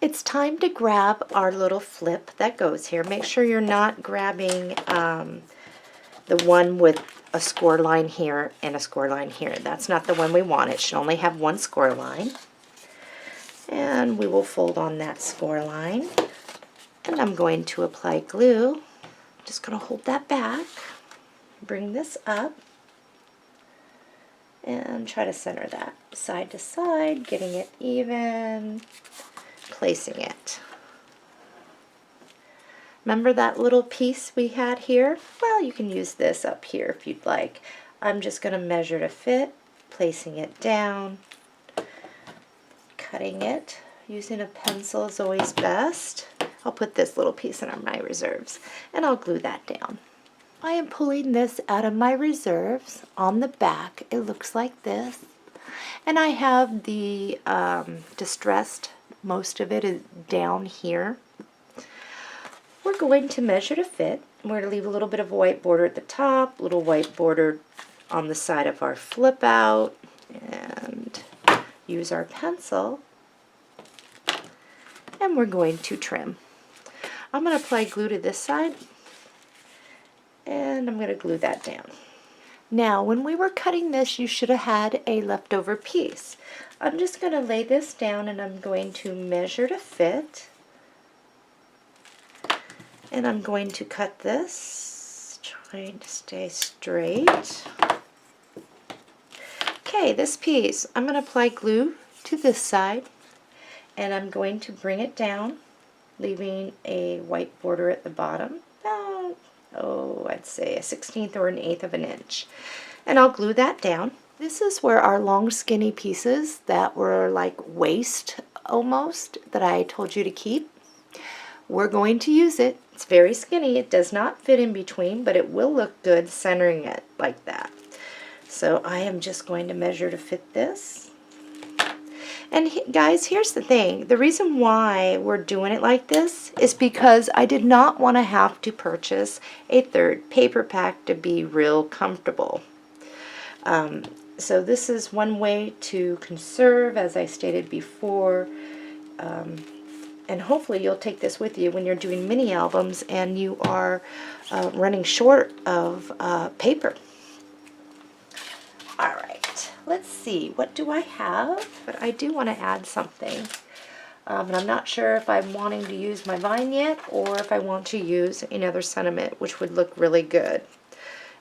It's time to grab our little flip that goes here. Make sure you're not grabbing the one with a score line here and a score line here. That's not the one we want. It should only have one score line. And we will fold on that score line. And I'm going to apply glue. Just going to hold that back, bring this up, and try to center that side to side, getting it even, placing it. Remember that little piece we had here? Well, you can use this up here if you'd like. I'm just going to measure to fit, placing it down, cutting it. Using a pencil is always best. I'll put this little piece in my reserves, and I'll glue that down. I am pulling this out of my reserves. On the back, it looks like this. And I have the distressed, most of it is down here. We're going to measure to fit. We're going to leave a little bit of a white border at the top, a little white border on the side of our flip out, and use our pencil. And we're going to trim. I'm going to apply glue to this side, and I'm going to glue that down. Now, when we were cutting this, you should have had a leftover piece. I'm just going to lay this down, and I'm going to measure to fit. And I'm going to cut this, trying to stay straight. Okay, this piece, I'm going to apply glue to this side, and I'm going to bring it down, leaving a white border at the bottom, about, I'd say a 1/16 or an 1/8 of an inch. And I'll glue that down. This is where our long skinny pieces that were like waist almost, that I told you to keep, we're going to use it. It's very skinny. It does not fit in between, but it will look good centering it like that. So I am just going to measure to fit this. And guys, here's the thing. The reason why we're doing it like this is because I did not want to have to purchase a third paper pack to be real comfortable. So this is one way to conserve, as I stated before. And hopefully you'll take this with you when you're doing mini albums and you are running short of paper. All right, let's see, what do I have? But I do want to add something. And I'm not sure if I'm wanting to use my vine yet, or if I want to use another sentiment, which would look really good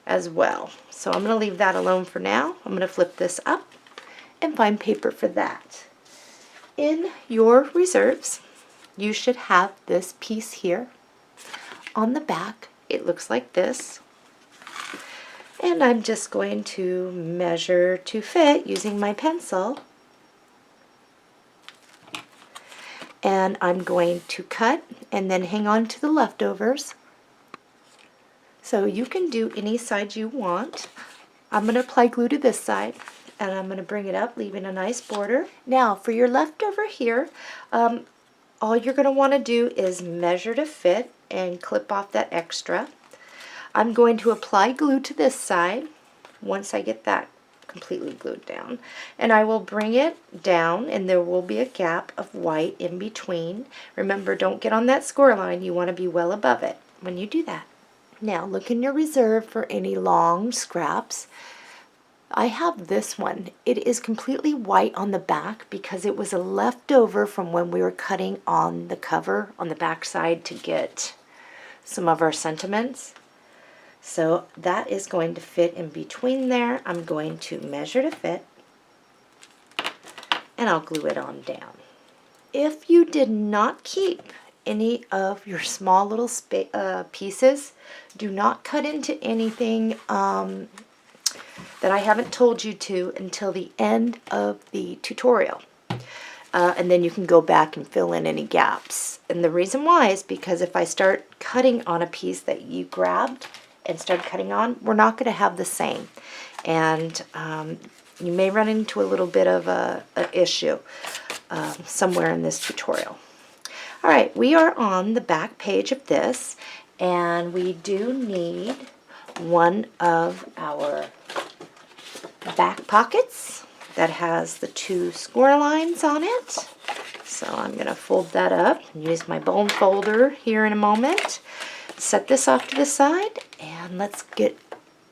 as well. So I'm going to leave that alone for now. I'm going to flip this up and find paper for that. In your reserves, you should have this piece here. On the back, it looks like this. And I'm just going to measure to fit using my pencil. And I'm going to cut and then hang on to the leftovers. So you can do any side you want. I'm going to apply glue to this side, and I'm going to bring it up, leaving a nice border. Now for your leftover here, all you're going to want to do is measure to fit and clip off that extra. I'm going to apply glue to this side once I get that completely glued down. And I will bring it down, and there will be a gap of white in between. Remember, don't get on that score line. You want to be well above it when you do that. Now look in your reserve for any long scraps. I have this one. It is completely white on the back because it was a leftover from when we were cutting on the cover on the back side to get some of our sentiments. So that is going to fit in between there. I'm going to measure to fit, and I'll glue it on down. If you did not keep any of your small little pieces, do not cut into anything that I haven't told you to until the end of the tutorial. And then you can go back and fill in any gaps. And the reason why is because if I start cutting on a piece that you grabbed and start cutting on, we're not going to have the same. And you may run into a little bit of an issue somewhere in this tutorial. All right, we are on the back page of this, and we do need one of our back pockets that has the 2 score lines on it. So I'm going to fold that up and use my bone folder here in a moment. Set this off to the side and let's get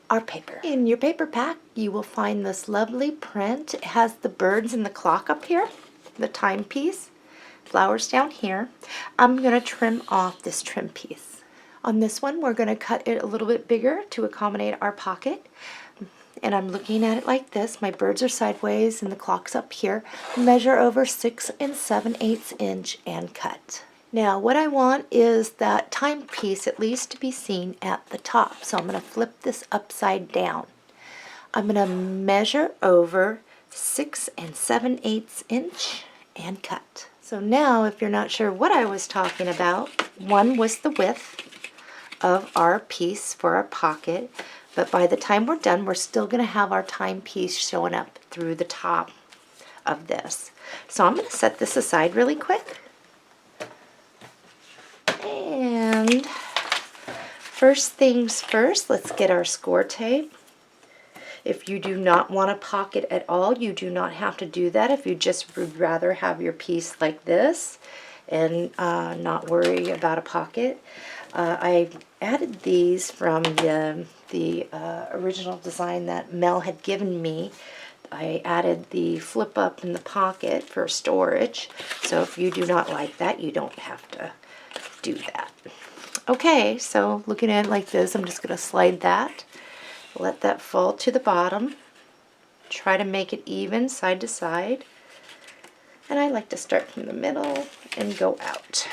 our paper. In your paper pack you will find this lovely print. It has the birds and the clock up here, the timepiece, flowers down here. I'm going to trim off this trim piece. On this one we're going to cut it a little bit bigger to accommodate our pocket. And I'm looking at it like this. My birds are sideways and the clock's up here. Measure over 6 7/8 inch and cut. Now what I want is that timepiece at least to be seen at the top. So I'm going to flip this upside down. I'm going to measure over 6 7/8 inch and cut. So now if you're not sure what I was talking about, one was the width of our piece for our pocket. But by the time we're done, we're still going to have our timepiece showing up through the top of this. So I'm going to set this aside really quick. And first things first, let's get our score tape. If you do not want a pocket at all, you do not have to do that. If you just would rather have your piece like this and not worry about a pocket. I added these from the original design that Mel had given me. I added the flip up in the pocket for storage. So if you do not like that, you don't have to do that. Okay, so looking at it like this, I'm just going to slide that. Let that fall to the bottom. Try to make it even side to side. And I like to start from the middle and go out.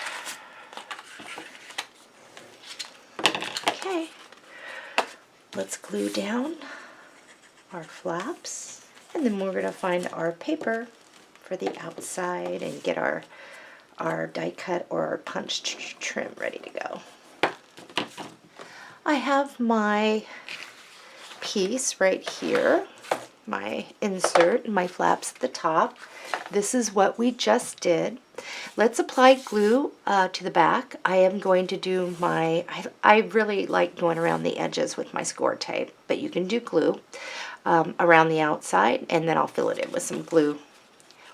Okay, let's glue down our flaps, and then we're going to find our paper for the outside and get our die cut or our punch trim ready to go. I have my piece right here, my insert, my flaps at the top. This is what we just did. Let's apply glue to the back. I am going to do my, I really like going around the edges with my score tape, but you can do glue around the outside, and then I'll fill it in with some glue,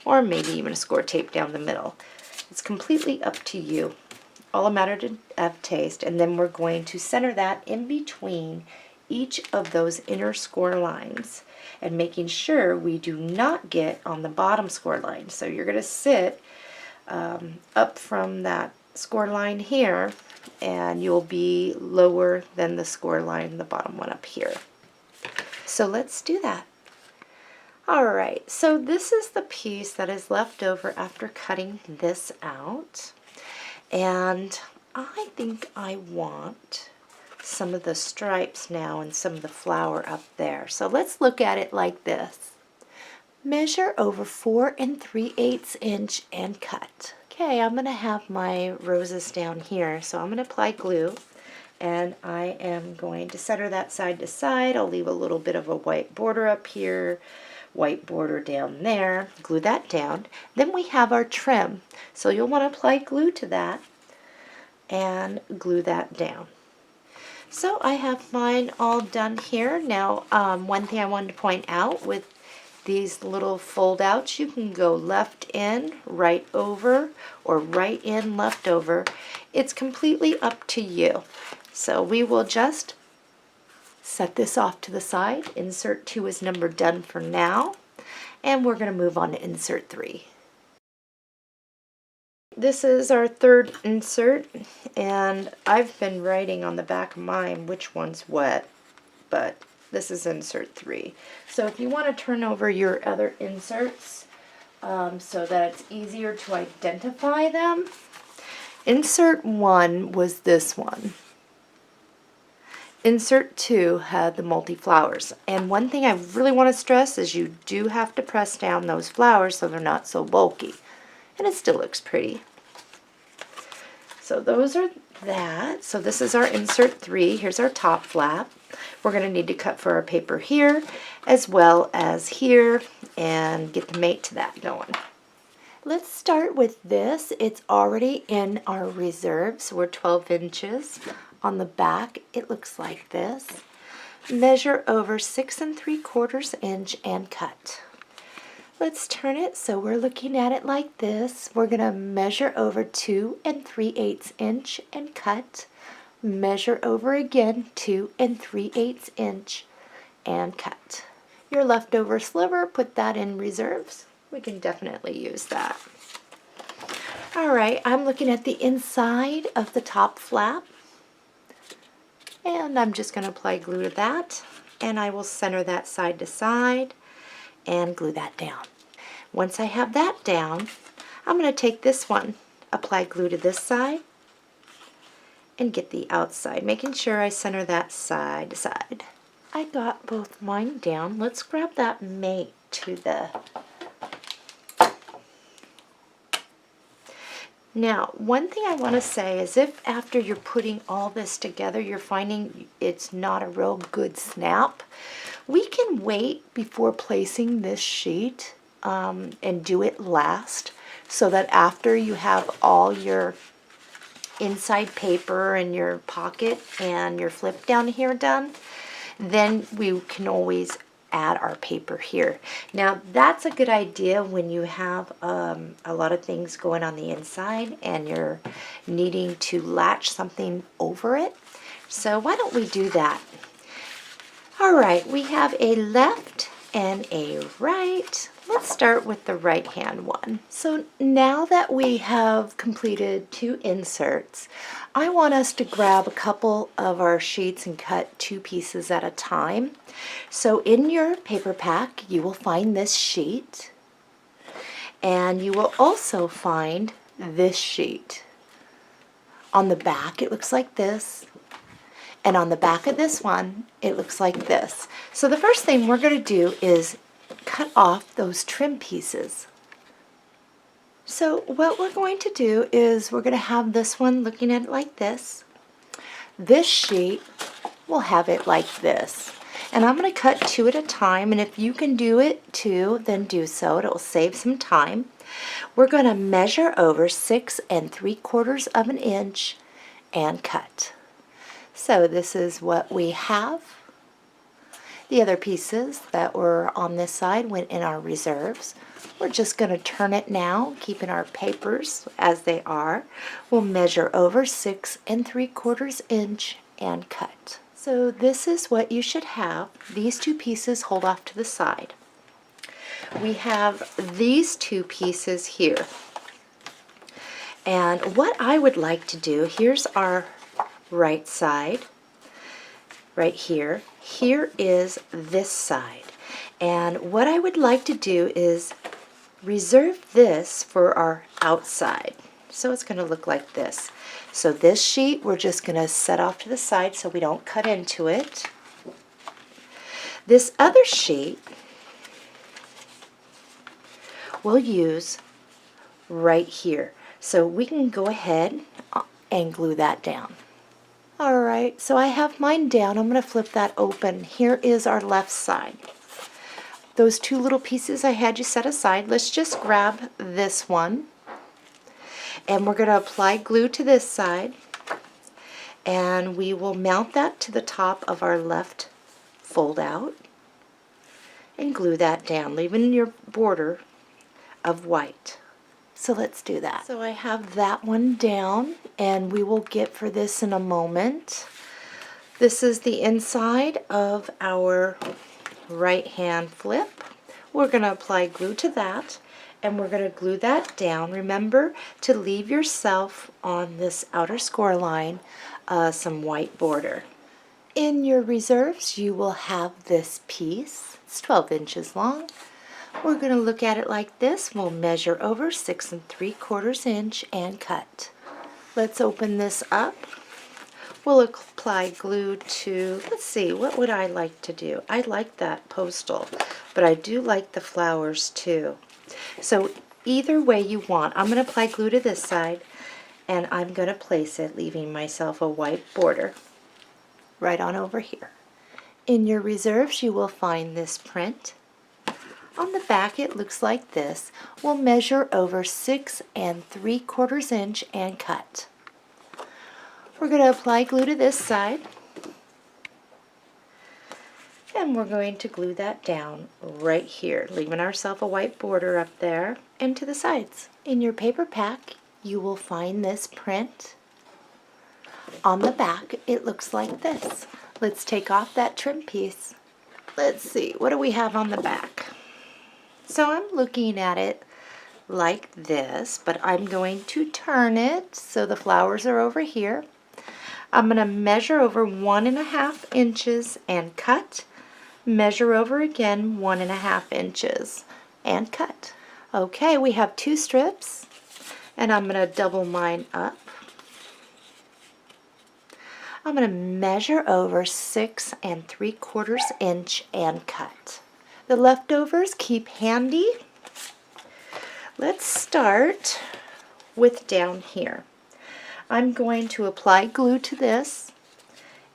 or maybe even a score tape down the middle. It's completely up to you. All a matter of taste. And then we're going to center that in between each of those inner score lines, and making sure we do not get on the bottom score line. So you're going to sit up from that score line here, and you'll be lower than the score line, the bottom one up here. So let's do that. Alright, so this is the piece that is left over after cutting this out, and I think I want some of the stripes now and some of the flower up there. So let's look at it like this. Measure over 4 3/8 inch and cut. Okay, I'm going to have my roses down here, so I'm going to apply glue, and I am going to center that side to side. I'll leave a little bit of a white border up here, white border down there, glue that down. Then we have our trim, so you'll want to apply glue to that and glue that down. So I have mine all done here. Now one thing I wanted to point out with these little fold outs, you can go left in, right over, or right in, left over. It's completely up to you. So we will just set this off to the side. Insert 2 is number done for now, and we're going to move on to insert 3. This is our third insert, and I've been writing on the back of mine which one's what, but this is insert 3. So if you want to turn over your other inserts so that it's easier to identify them, insert 1 was this one. Insert 2 had the multi-flowers. And one thing I really want to stress is you do have to press down those flowers so they're not so bulky. And it still looks pretty. So those are that. So this is our insert 3. Here's our top flap. We're going to need to cut for our paper here as well as here and get the mate to that going. Let's start with this. It's already in our reserves. We're 12 inches. On the back, it looks like this. Measure over 6 3/4 inch and cut. let's turn it so we're looking at it like this. We're going to measure over 2 3/8 inch and cut. Measure over again 2 3/8 inch and cut. Your leftover sliver, put that in reserves. We can definitely use that. Alright, I'm looking at the inside of the top flap, and I'm just going to apply glue to that, and I will center that side to side and glue that down. Once I have that down, I'm going to take this one, apply glue to this side, and get the outside, making sure I center that side to side. I got both mine down. Let's grab that mate to the... Now, one thing I want to say is if after you're putting all this together, you're finding it's not a real good snap, we can wait before placing this sheet and do it last, so that after you have all your inside paper and your pocket and your flip down here done, then we can always add our paper here. Now that's a good idea when you have a lot of things going on the inside and you're needing to latch something over it. So why don't we do that? Alright, we have a left and a right. Let's start with the right hand one. So now that we have completed 2 inserts, I want us to grab a couple of our sheets and cut 2 pieces at a time. So in your paper pack, you will find this sheet, and you will also find this sheet. On the back, it looks like this, and on the back of this one, it looks like this. So the first thing we're going to do is cut off those trim pieces. So what we're going to do is we're going to have this one looking at it like this. This sheet will have it like this. And I'm going to cut 2 at a time, and if you can do it 2, then do so. It will save some time. We're going to measure over 6 3/4 of an inch and cut. So this is what we have. The other pieces that were on this side went in our reserves. We're just going to turn it now, keeping our papers as they are. We'll measure over 6 3/4 inch and cut. So this is what you should have. These 2 pieces hold off to the side. We have these 2 pieces here. And what I would like to do, here's our right side, right here. Here is this side. And what I would like to do is reserve this for our outside. So it's going to look like this. So this sheet we're just going to set off to the side so we don't cut into it. This other sheet we'll use right here. So we can go ahead and glue that down. Alright, so I have mine down. I'm going to flip that open. Here is our left side. Those 2 little pieces I had you set aside, let's just grab this one. And we're going to apply glue to this side. And we will mount that to the top of our left fold out. And glue that down, leaving your border of white. So let's do that. So I have that one down, and we will get for this in a moment. This is the inside of our right hand flip. We're going to apply glue to that, and we're going to glue that down. Remember to leave yourself on this outer score line some white border. In your reserves, you will have this piece. It's 12 inches long. We're going to look at it like this. We'll measure over 6 3/4 inch and cut. Let's open this up. We'll apply glue to, let's see, what would I like to do? I like that postal, but I do like the flowers too. So either way you want, I'm going to apply glue to this side, and I'm going to place it, leaving myself a white border right on over here. In your reserves, you will find this print. On the back, it looks like this. We'll measure over 6 3/4 inch and cut. We're going to apply glue to this side. And we're going to glue that down right here, leaving ourselves a white border up there and to the sides. In your paper pack, you will find this print. On the back, it looks like this. Let's take off that trim piece. Let's see, what do we have on the back? So I'm looking at it like this, but I'm going to turn it so the flowers are over here. I'm going to measure over 1.5 inches and cut. Measure over again 1.5 inches and cut. Okay, we have 2 strips, and I'm going to double mine up. I'm going to measure over 6 3/4 inch and cut. The leftovers keep handy. Let's start with down here. I'm going to apply glue to this,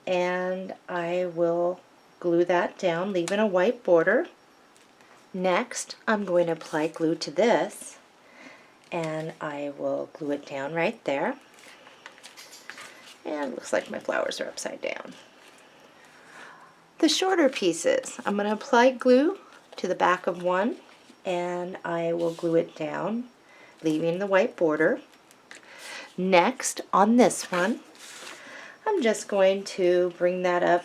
and I will glue that down, leaving a white border. Next, I'm going to apply glue to this, and I will glue it down right there. And it looks like my flowers are upside down. The shorter pieces, I'm going to apply glue to the back of one, and I will glue it down, leaving the white border. Next, on this one, I'm just going to bring that up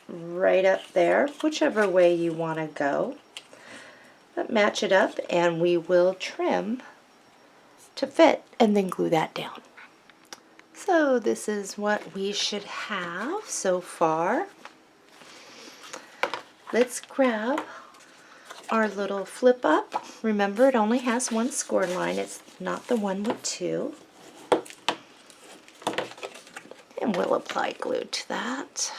right up there, whichever way you want to go. But match it up, and we will trim to fit and then glue that down. So this is what we should have so far. Let's grab our little flip up. Remember, it only has 1 score line. It's not the one with 2. And we'll apply glue to that.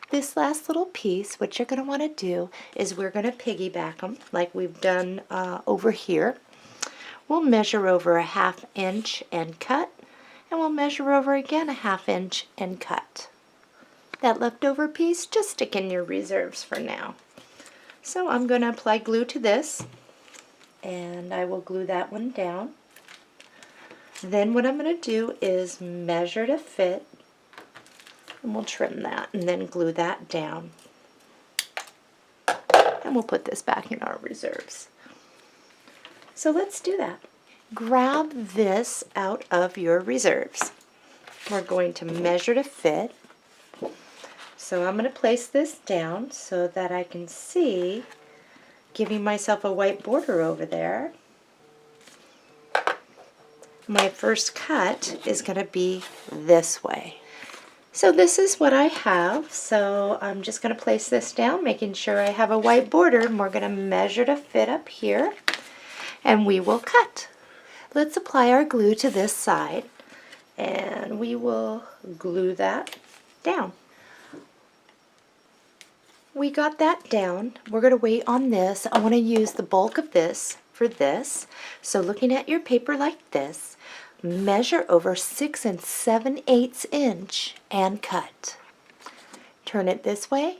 This last little piece, what you're going to want to do is we're going to piggyback them like we've done over here. We'll measure over 1/2 inch and cut, and we'll measure over again 1/2 inch and cut. That leftover piece, just stick in your reserves for now. So I'm going to apply glue to this, and I will glue that one down. Then what I'm going to do is measure to fit, and we'll trim that and then glue that down. And we'll put this back in our reserves. So let's do that. Grab this out of your reserves. We're going to measure to fit. So I'm going to place this down so that I can see, giving myself a white border over there. My first cut is going to be this way. So this is what I have. So I'm just going to place this down, making sure I have a white border, and we're going to measure to fit up here, and we will cut. Let's apply our glue to this side, and we will glue that down. We got that down. We're going to wait on this. I want to use the bulk of this for this. So looking at your paper like this, measure over 6 7/8 inch and cut. Turn it this way,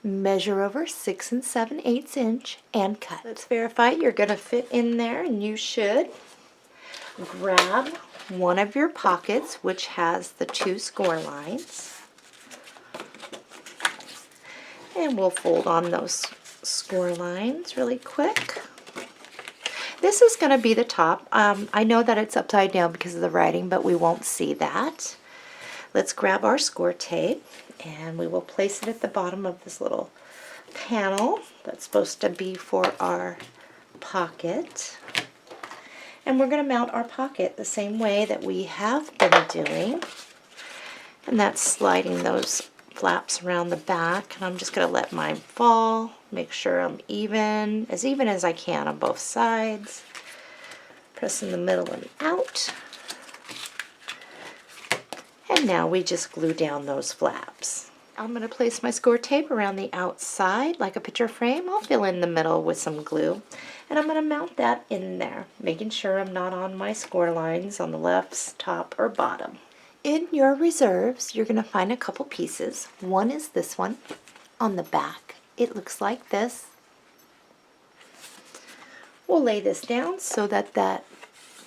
measure over 6 7/8 inch and cut. Let's verify you're going to fit in there, and you should. Grab one of your pockets, which has the 2 score lines, and we'll fold on those score lines really quick. This is going to be the top. I know that it's upside down because of the writing, but we won't see that. Let's grab our score tape, and we will place it at the bottom of this little panel that's supposed to be for our pocket. And we're going to mount our pocket the same way that we have been doing, and that's sliding those flaps around the back. And I'm just going to let mine fall, make sure I'm even as I can on both sides. Press in the middle and out. And now we just glue down those flaps. I'm going to place my score tape around the outside like a picture frame. I'll fill in the middle with some glue, and I'm going to mount that in there, making sure I'm not on my score lines on the left, top, or bottom. In your reserves, you're going to find a couple pieces. One is this one on the back. It looks like this. We'll lay this down so that that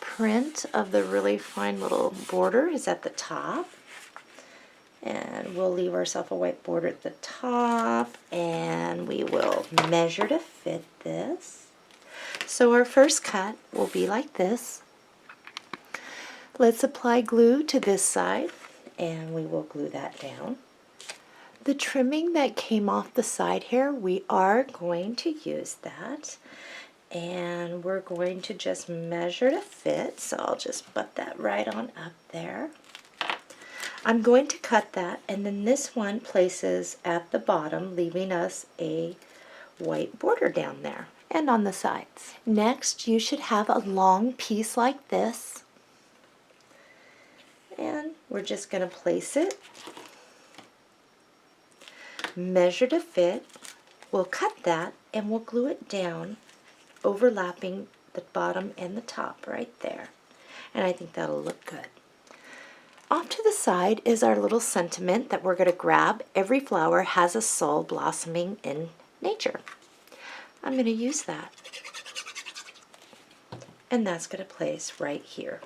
print of the really fine little border is at the top. And we'll leave ourselves a white border at the top, and we will measure to fit this. So our first cut will be like this. Let's apply glue to this side, and we will glue that down. The trimming that came off the side here, we are going to use that. And we're going to just measure to fit, so I'll just butt that right on up there. I'm going to cut that, and then this one places at the bottom, leaving us a white border down there and on the sides. Next, you should have a long piece like this, and we're just going to place it, measure to fit. We'll cut that, and we'll glue it down, overlapping the bottom and the top right there. And I think that'll look good. Off to the side is our little sentiment that we're going to grab. Every flower has a soul blossoming in nature. I'm going to use that. And that's going to place right here.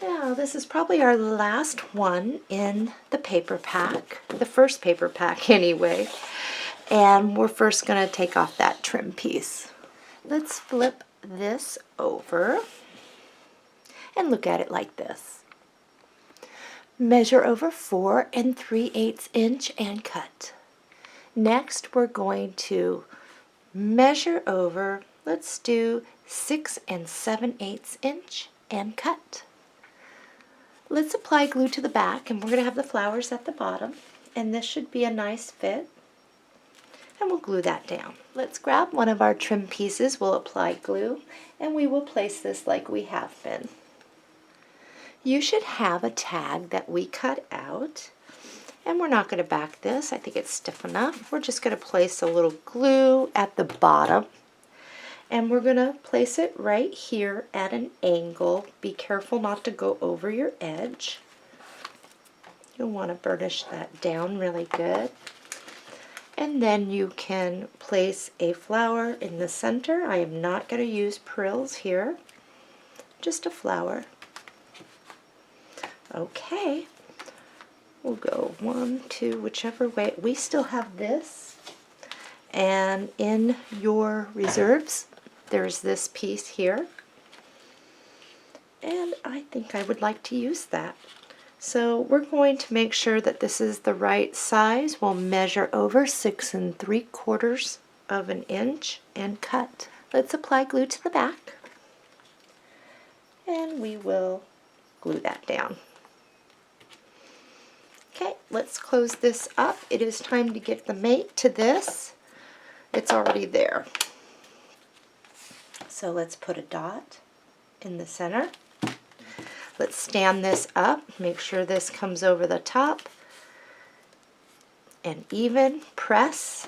Now, this is probably our last one in the paper pack, the first paper pack anyway. And we're first going to take off that trim piece. Let's flip this over and look at it like this. Measure over 4 3/8 inch and cut. Next, we're going to measure over, let's do 6 7/8 inch and cut. Let's apply glue to the back, and we're going to have the flowers at the bottom, and this should be a nice fit. And we'll glue that down. Let's grab one of our trim pieces, we'll apply glue, and we will place this like we have been. You should have a tag that we cut out, and we're not going to back this. I think it's stiff enough. We're just going to place a little glue at the bottom, and we're going to place it right here at an angle. Be careful not to go over your edge. You'll want to burnish that down really good. And then you can place a flower in the center. I am not going to use pearls here, just a flower. Okay, we'll go 1, 2, whichever way. We still have this, and in your reserves there's this piece here, and I think I would like to use that. So we're going to make sure that this is the right size. We'll measure over 6 3/4 of an inch and cut. Let's apply glue to the back, and we will glue that down. Okay, let's close this up. It is time to get the mate to this. It's already there. So let's put a dot in the center. Let's stand this up, make sure this comes over the top, and even, press.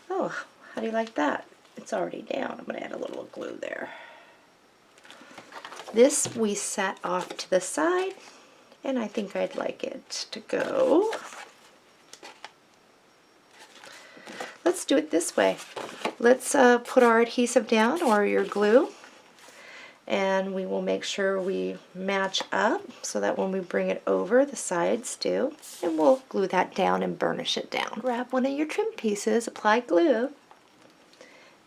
Oh, how do you like that? It's already down. I'm going to add a little glue there. This we set off to the side, and I think I'd like it to go. Let's do it this way. Let's put our adhesive down, or your glue, and we will make sure we match up so that when we bring it over, the sides do, and we'll glue that down and burnish it down. Grab one of your trim pieces, apply glue,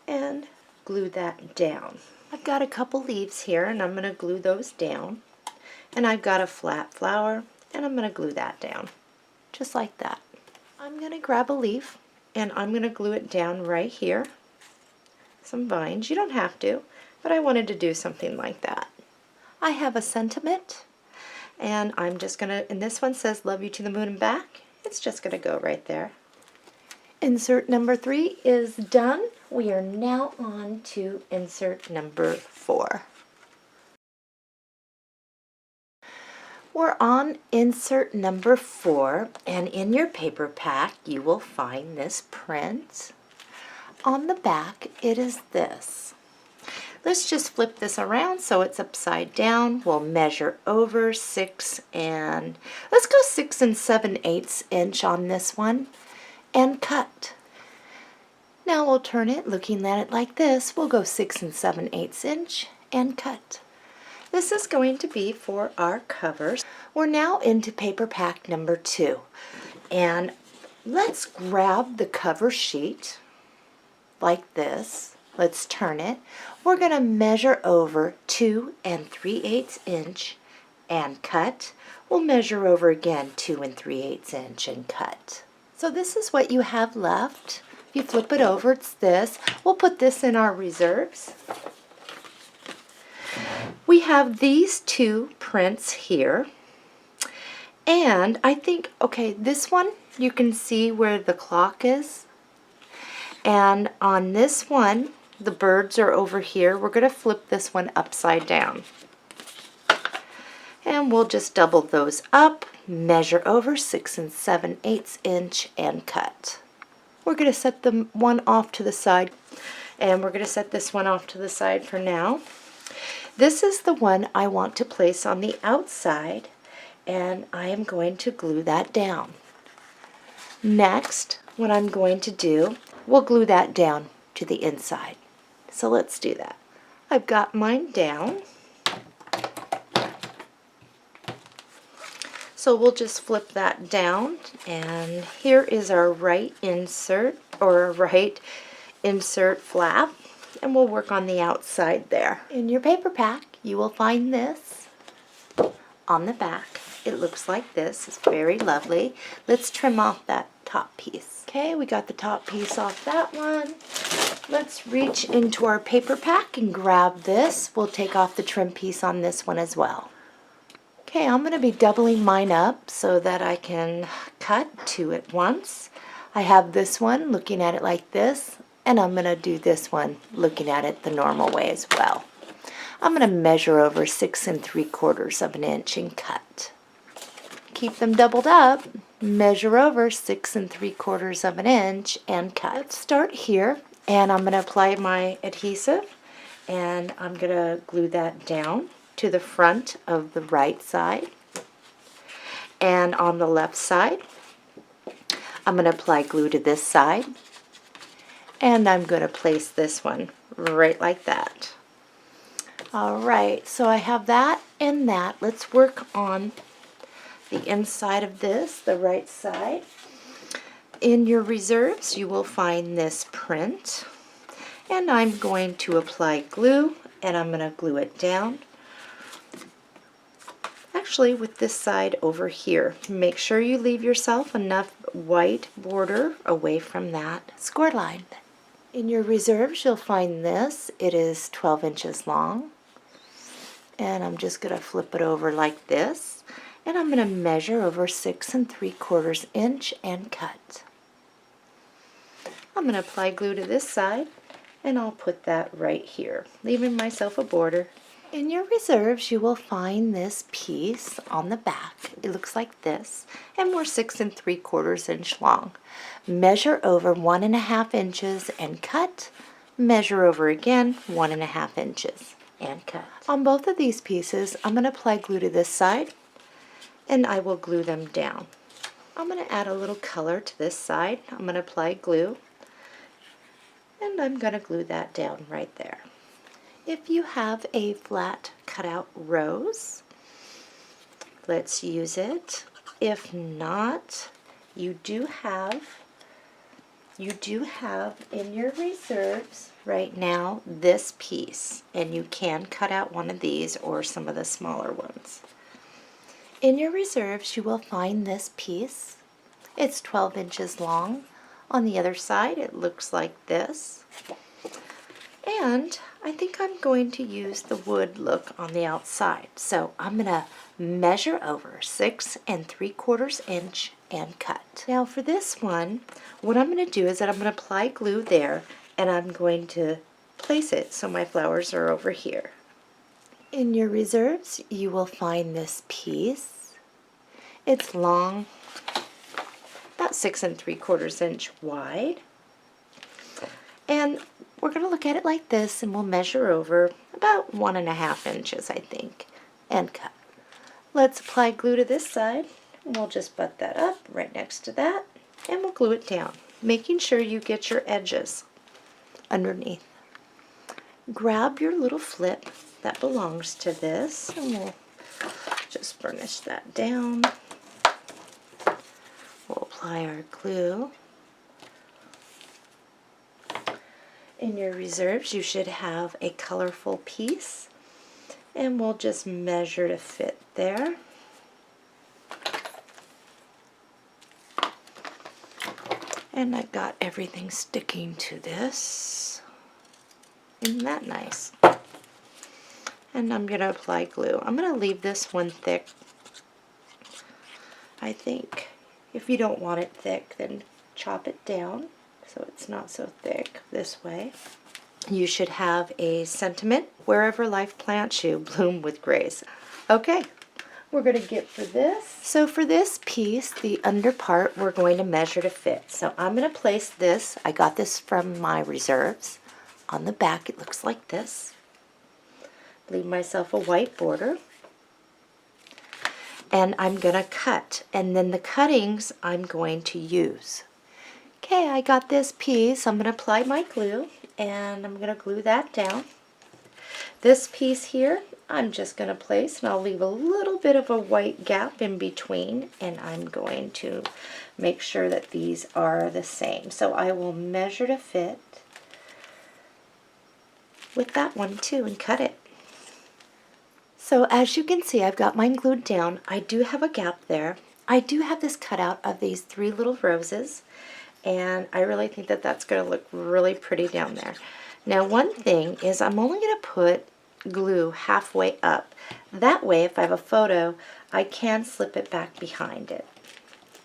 and glue that down. I've got a couple leaves here, and I'm going to glue those down. And I've got a flat flower, and I'm going to glue that down, just like that. I'm going to grab a leaf, and I'm going to glue it down right here. Some vines, you don't have to, but I wanted to do something like that. I have a sentiment, and I'm just going to, and this one says, "Love you to the moon and back." It's just going to go right there. Insert number 3 is done. We are now on to insert number 4. We're on insert number 4, and in your paper pack you will find this print. On the back it is this. Let's just flip this around so it's upside down. We'll measure over 6 and let's go 6 7/8 inch on this one and cut. Now we'll turn it, looking at it like this. We'll go 6 7/8 inch and cut. This is going to be for our covers. We're now into paper pack number 2. And let's grab the cover sheet like this. Let's turn it. We're going to measure over 2 3/8 inch and cut. We'll measure over again 2 3/8 inch and cut. So this is what you have left. If you flip it over, it's this. We'll put this in our reserves. We have these 2 prints here. And I think, okay, this one, you can see where the clock is. And on this one, the birds are over here. We're going to flip this one upside down. And we'll just double those up, measure over 6 7/8 inch and cut. We're going to set the one off to the side, and we're going to set this one off to the side for now. This is the one I want to place on the outside, and I am going to glue that down. Next, what I'm going to do, we'll glue that down to the inside. So let's do that. I've got mine down. So we'll just flip that down, and here is our right insert, or right insert flap, and we'll work on the outside there. In your paper pack, you will find this on the back. It looks like this. It's very lovely. Let's trim off that top piece. Okay, we got the top piece off that one. Let's reach into our paper pack and grab this. We'll take off the trim piece on this one as well. Okay, I'm going to be doubling mine up so that I can cut 2 at once. I have this one looking at it like this, and I'm going to do this one looking at it the normal way as well. I'm going to measure over 6 3/4 inch and cut. Keep them doubled up, measure over 6 3/4 inch and cut. Let's start here, and I'm going to apply my adhesive, and I'm going to glue that down to the front of the right side, and on the left side I'm going to apply glue to this side, and I'm going to place this one right like that. Alright, so I have that and that. Let's work on the inside of this, the right side. In your reserves you will find this print, and I'm going to apply glue, and I'm going to glue it down. Actually, with this side over here, make sure you leave yourself enough white border away from that score line. In your reserves you'll find this. It is 12 inches long, and I'm just going to flip it over like this, and I'm going to measure over 6 3/4 inch and cut. I'm going to apply glue to this side, and I'll put that right here, leaving myself a border. In your reserves you will find this piece on the back. It looks like this, and we're 6 3/4 inch long. Measure over 1 1/2 inches and cut. Measure over again 1 1/2 inches and cut. On both of these pieces I'm going to apply glue to this side, and I will glue them down. I'm going to add a little color to this side. I'm going to apply glue, and I'm going to glue that down right there. If you have a flat cutout rose, let's use it. If not, you do have in your reserves right now this piece, and you can cut out one of these or some of the smaller ones. In your reserves you will find this piece. It's 12 inches long. On the other side it looks like this. And I think I'm going to use the wood look on the outside. So I'm going to measure over 6 3/4 inch and cut. Now for this one, what I'm going to do is that I'm going to apply glue there, and I'm going to place it so my flowers are over here. In your reserves you will find this piece. It's long, about 6 3/4 inch wide. And we're going to look at it like this, and we'll measure over about 1 1/2 inches, I think, and cut. Let's apply glue to this side, and we'll just butt that up right next to that, and we'll glue it down, making sure you get your edges underneath. grab your little flip that belongs to this, and we'll just burnish that down. We'll apply our glue. In your reserves, you should have a colorful piece, and we'll just measure to fit there. And I've got everything sticking to this. Isn't that nice? And I'm going to apply glue. I'm going to leave this one thick. I think if you don't want it thick, then chop it down so it's not so thick this way. You should have a sentiment, wherever life plants you, bloom with grace. Okay, we're going to get for this. So for this piece, the under part, we're going to measure to fit. So I'm going to place this, I got this from my reserves. On the back, it looks like this. Leave myself a white border. And I'm going to cut. And then the cuttings I'm going to use. Okay, I got this piece. I'm going to apply my glue. And I'm going to glue that down. This piece here, I'm just going to place, and I'll leave a little bit of a white gap in between, and I'm going to make sure that these are the same. So I will measure to fit with that one too and cut it. So as you can see, I've got mine glued down. I do have a gap there. I do have this cut out of these 3 little roses, and I really think that that's going to look really pretty down there. Now one thing is I'm only going to put glue halfway up. That way, if I have a photo, I can slip it back behind it.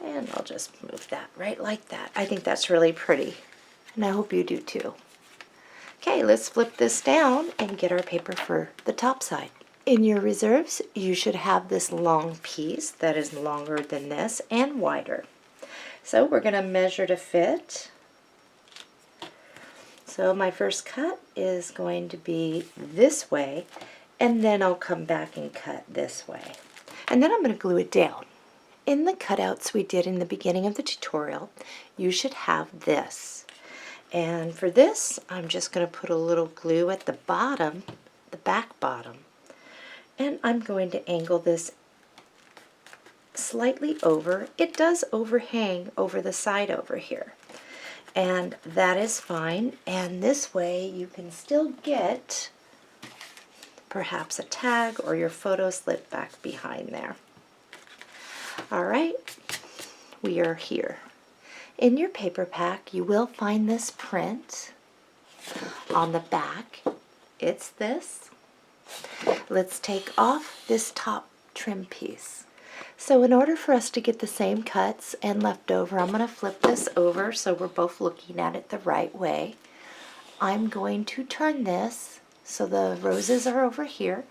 And I'll just move that right like that. I think that's really pretty, and I hope you do too. Okay, let's flip this down and get our paper for the top side. In your reserves, you should have this long piece that is longer than this and wider. So we're going to measure to fit. So my first cut is going to be this way, and then I'll come back and cut this way. And then I'm going to glue it down. In the cutouts we did in the beginning of the tutorial, you should have this. And for this, I'm just going to put a little glue at the bottom, the back bottom. And I'm going to angle this slightly over. It does overhang over the side over here. And that is fine, and this way you can still get perhaps a tag or your photo slip back behind there. Alright, we are here. In your paper pack you will find this print on the back. It's this. Let's take off this top trim piece. So in order for us to get the same cuts and leftover, I'm going to flip this over so we're both looking at it the right way. I'm going to turn this so the roses are over here.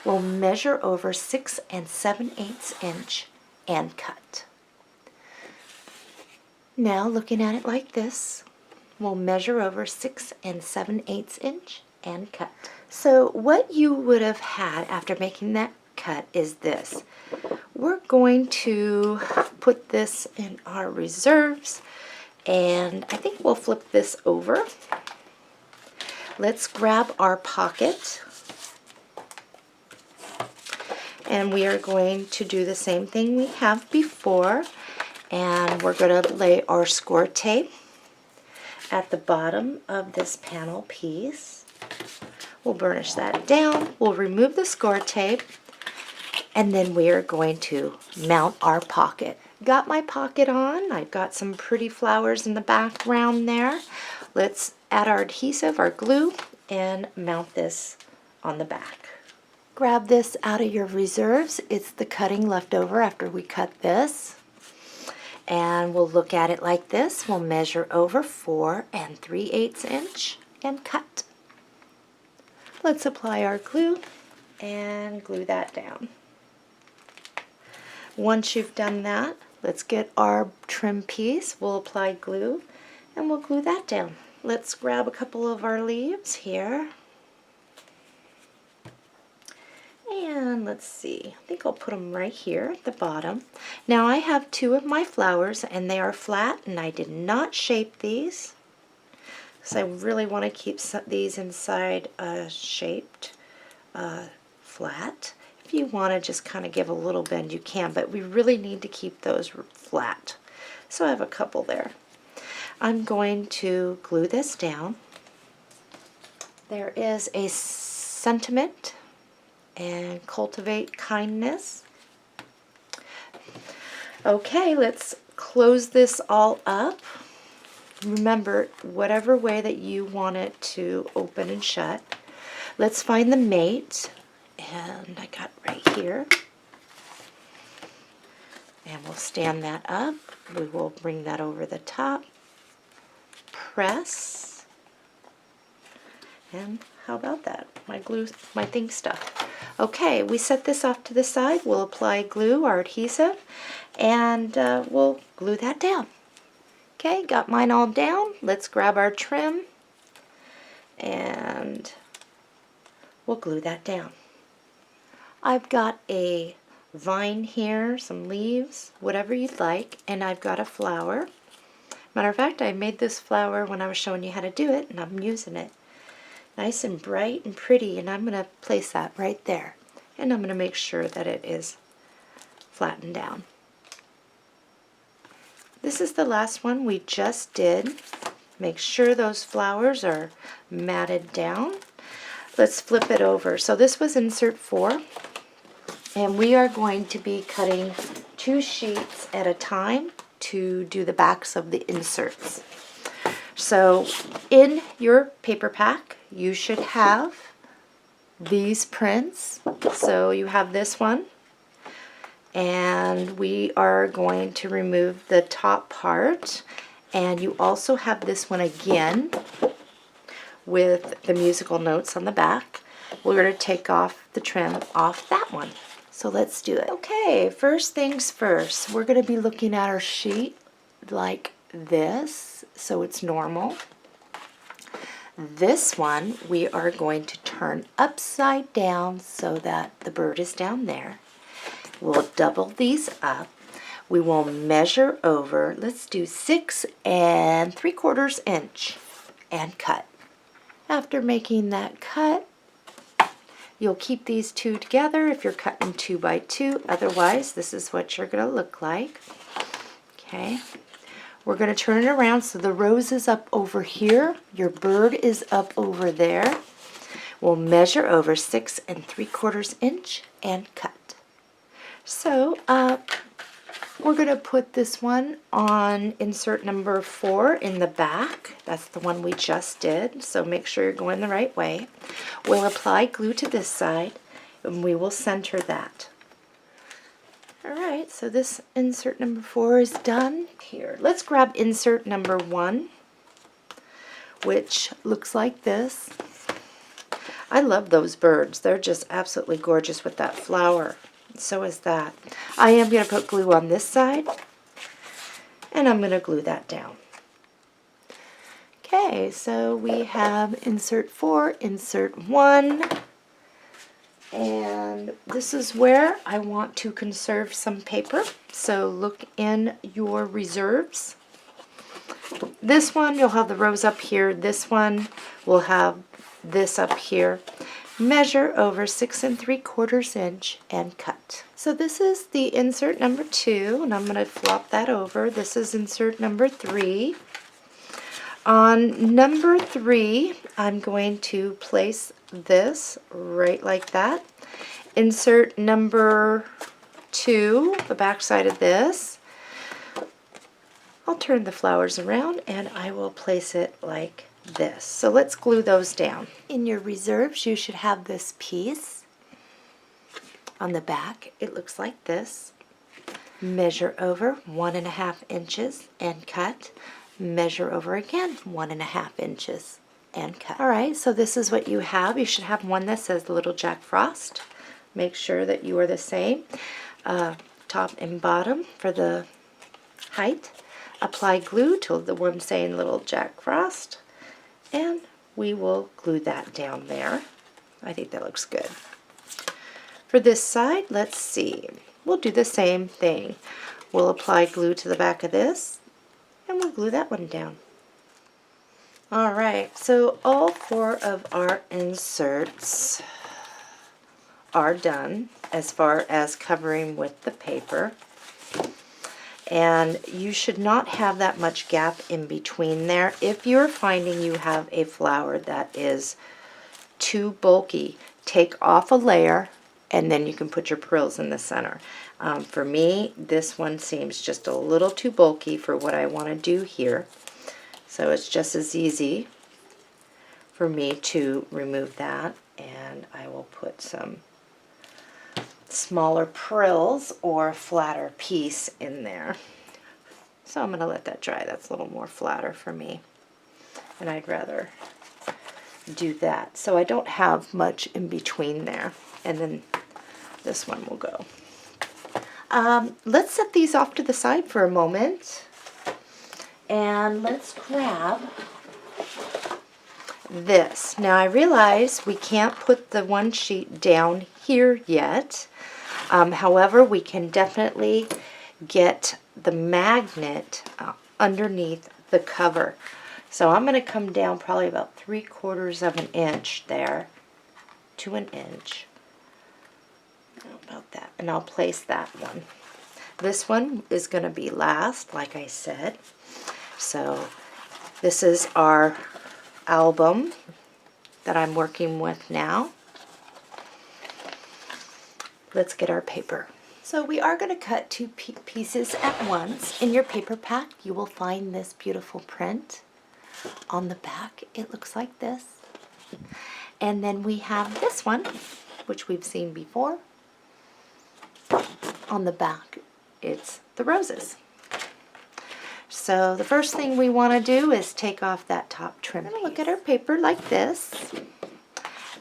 We'll measure over 6 7/8 inch and cut. Now looking at it like this, we'll measure over 6 7/8 inch and cut. So what you would have had after making that cut is this. We're going to put this in our reserves, and I think we'll flip this over. Let's grab our pocket, and we are going to do the same thing we have before, and we're going to lay our score tape at the bottom of this panel piece. We'll burnish that down. We'll remove the score tape, and then we are going to mount our pocket. Got my pocket on. I've got some pretty flowers in the background there. Let's add our adhesive, our glue, and mount this on the back. Grab this out of your reserves. It's the cutting left over after we cut this. And we'll look at it like this. We'll measure over 4 3/8 inch and cut. Let's apply our glue and glue that down. Once you've done that, let's get our trim piece. We'll apply glue and we'll glue that down. Let's grab a couple of our leaves here. And let's see, I think I'll put them right here at the bottom. Now I have 2 of my flowers and they are flat, and I did not shape these. because I really want to keep these inside shaped flat. If you want to just kind of give a little bend, you can, but we really need to keep those flat. So I have a couple there. I'm going to glue this down. There is a sentiment and cultivate kindness. Okay, let's close this all up. Remember, whatever way that you want it to open and shut. Let's find the mate, and I got right here. And we'll stand that up. We will bring that over the top. Press. And how about that? My glue, my thing stuff. Okay, we set this off to the side. We'll apply glue, our adhesive, and we'll glue that down. Okay, got mine all down. Let's grab our trim and we'll glue that down. I've got a vine here, some leaves, whatever you'd like, and I've got a flower. Matter of fact, I made this flower when I was showing you how to do it, and I'm using it. Nice and bright and pretty, and I'm going to place that right there. And I'm going to make sure that it is flattened down. This is the last one we just did. Make sure those flowers are matted down. Let's flip it over. So this was insert 4, and we are going to be cutting 2 sheets at a time to do the backs of the inserts. So in your paper pack, you should have these prints. So you have this one, and we are going to remove the top part, and you also have this one again with the musical notes on the back. We're going to take off the trim off that one. So let's do it. Okay, first things first, we're going to be looking at our sheet like this, so it's normal. This one we are going to turn upside down so that the bird is down there. We'll double these up. We will measure over, let's do 6 3/4 inch and cut. After making that cut, you'll keep these two together if you're cutting 2 by 2. Otherwise, this is what you're going to look like. Okay. We're going to turn it around so the rose is up over here. Your bird is up over there. We'll measure over 6 3/4 inch and cut. So we're going to put this one on insert number 4 in the back. That's the one we just did, so make sure you're going the right way. We'll apply glue to this side, and we will center that. Alright, so this insert number 4 is done. Here, let's grab insert number 1, which looks like this. I love those birds. They're just absolutely gorgeous with that flower. So is that. I am going to put glue on this side, and I'm going to glue that down. Okay, so we have insert 4, insert 1, and this is where I want to conserve some paper. So look in your reserves. This one, you'll have the rose up here. This one will have this up here. Measure over 6 3/4 inch and cut. So this is the insert number 2, and I'm going to flop that over. This is insert number 3. On number 3, I'm going to place this right like that. Insert number 2, the back side of this. I'll turn the flowers around and I will place it like this. So let's glue those down. In your reserves, you should have this piece. On the back, it looks like this. Measure over 1.5 inches and cut. Measure over again 1.5 inches and cut. Alright, so this is what you have. You should have one that says Little Jack Frost. Make sure that you are the same. Top and bottom for the height. Apply glue to the one saying Little Jack Frost, and we will glue that down there. I think that looks good. For this side, let's see. We'll do the same thing. We'll apply glue to the back of this, and we'll glue that one down. All right, so all 4 of our inserts are done as far as covering with the paper. And you should not have that much gap in between there. If you're finding you have a flower that is too bulky, take off a layer and then you can put your frills in the center. For me, this one seems just a little too bulky for what I want to do here. So it's just as easy for me to remove that, and I will put some smaller frills or a flatter piece in there. So I'm going to let that dry. That's a little more flatter for me, and I'd rather do that. So I don't have much in between there, and then this one will go. Let's set these off to the side for a moment, and let's grab this. Now I realize we can't put the one sheet down here yet. However, we can definitely get the magnet underneath the cover. So I'm going to come down probably about 3/4 of an inch there to an inch. About that. And I'll place that one. This one is going to be last, like I said. So this is our album that I'm working with now. Let's get our paper. So we are going to cut 2 pieces at once. In your paper pack, you will find this beautiful print. On the back, it looks like this. And then we have this one, which we've seen before. On the back, it's the roses. So the first thing we want to do is take off that top trim. We're going to look at our paper like this,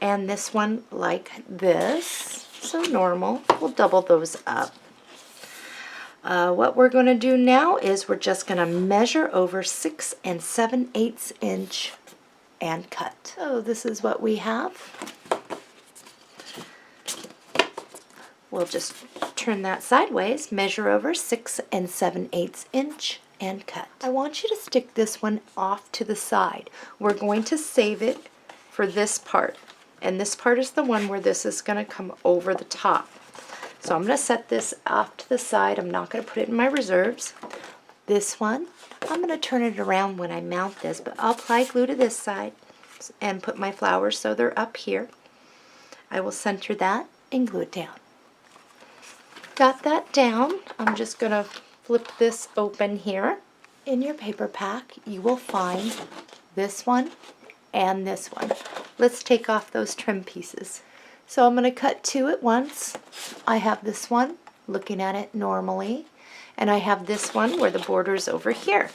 and this one like this. So normal. We'll double those up. What we're going to do now is we're just going to measure over 6 7/8 inch and cut. So this is what we have. We'll just turn that sideways, measure over 6 7/8 inch and cut. I want you to stick this one off to the side. We're going to save it for this part. And this part is the one where this is going to come over the top. So I'm going to set this off to the side. I'm not going to put it in my reserves. This one, I'm going to turn it around when I mount this, but I'll apply glue to this side and put my flowers so they're up here. I will center that and glue it down. Got that down. I'm just going to flip this open here. In your paper pack, you will find this one and this one. Let's take off those trim pieces. So I'm going to cut 2 at once. I have this one, looking at it normally, and I have this one where the border's over here.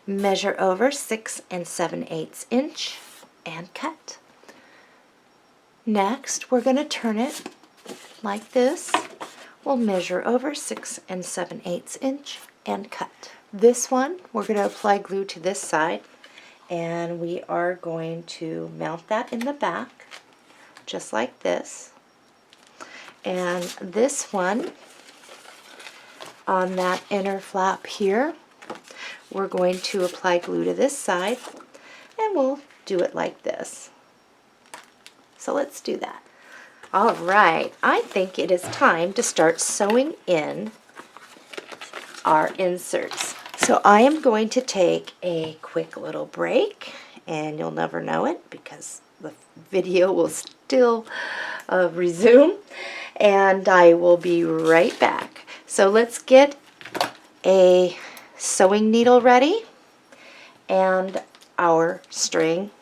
Measure over 6 7/8 inch and cut. Next, we're going to turn it like this. We'll measure over 6 7/8 inch and cut. This one, we're going to apply glue to this side, and we are going to mount that in the back, just like this. And this one, on that inner flap here, we're going to apply glue to this side, and we'll do it like this. So let's do that. All right, I think it is time to start sewing in our inserts. So I am going to take a quick little break, and you'll never know it because the video will still resume, and I will be right back. So let's get a sewing needle ready and our string.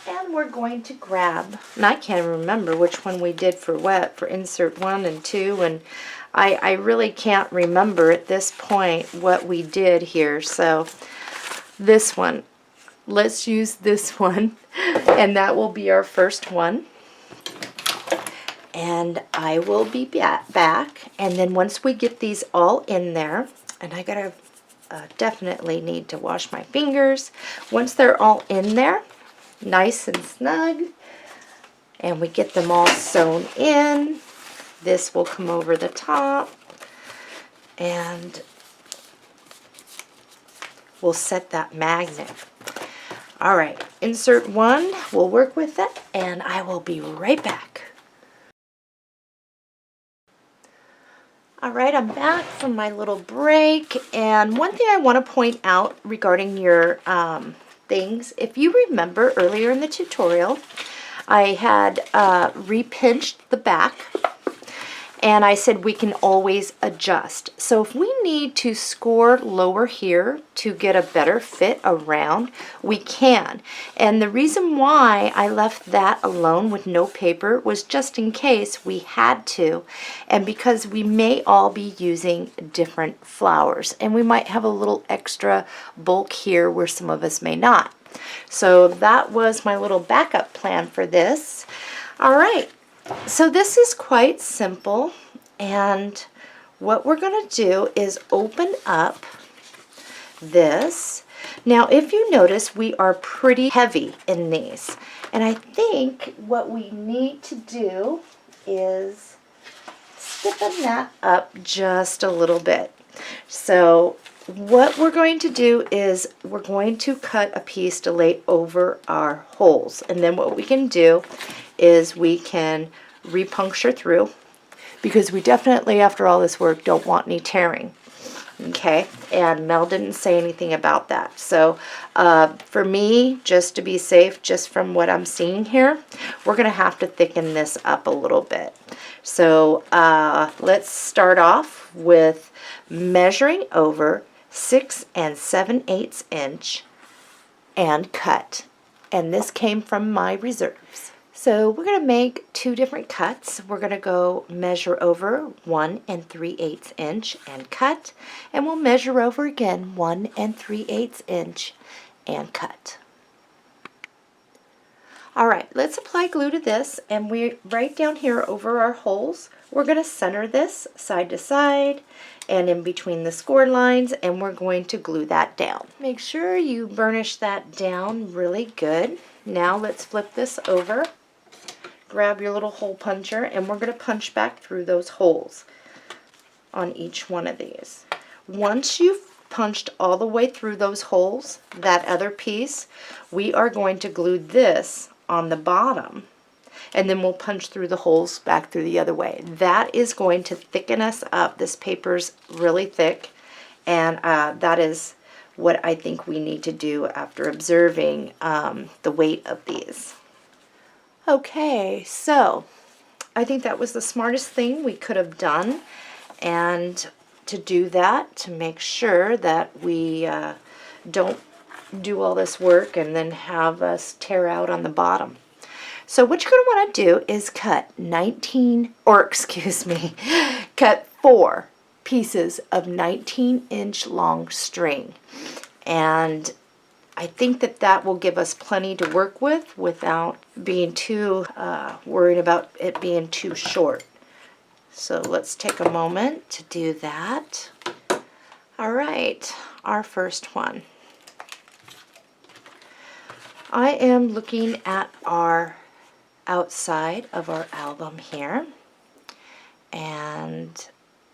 And we're going to grab, and I can't remember which one we did for what, for insert 1 and 2, and I really can't remember at this point what we did here. So this one, let's use this one, and that will be our first one. And I will be back, and then once we get these all in there, and I gotta definitely need to wash my fingers. Once they're all in there, nice and snug, and we get them all sewn in, this will come over the top, and will set that magnet. All right, insert one, we'll work with it, and I will be right back. All right, I'm back from my little break, and one thing I want to point out regarding your things, if you remember earlier in the tutorial, I had repinched the back, and I said we can always adjust. So if we need to score lower here to get a better fit around, we can. And the reason why I left that alone with no paper was just in case we had to, and because we may all be using different flowers, and we might have a little extra bulk here where some of us may not. So that was my little backup plan for this. All right. So this is quite simple, and what we're going to do is open up this. Now if you notice, we are pretty heavy in these, and I think what we need to do is stiffen that up just a little bit. So what we're going to do is we're going to cut a piece to lay over our holes, and then what we can do is we can repuncture through, because we definitely, after all this work, don't want any tearing. Okay, and Mel didn't say anything about that. So for me, just to be safe, just from what I'm seeing here, we're going to have to thicken this up a little bit. So let's start off with measuring over 6 7/8 inch and cut. And this came from my reserves. So we're going to make two different cuts. We're going to go measure over 1 3/8 inch and cut, and we'll measure over again 1 3/8 inch and cut. All right, let's apply glue to this, and we right down here over our holes, we're going to center this side to side and in between the score lines, and we're going to glue that down. Make sure you burnish that down really good. Now let's flip this over. Grab your little hole puncher, and we're going to punch back through those holes on each one of these. Once you've punched all the way through those holes, that other piece, we are going to glue this on the bottom, and then we'll punch through the holes back through the other way. That is going to thicken us up. This paper's really thick, and that is what I think we need to do after observing the weight of these. Okay, so I think that was the smartest thing we could have done, and to do that, to make sure that we don't do all this work and then have us tear out on the bottom. So what you're going to want to do is cut cut 4 pieces of 19-inch long string, and I think that that will give us plenty to work with without being too worried about it being too short. So let's take a moment to do that. All right, our first one. I am looking at our outside of our album here, and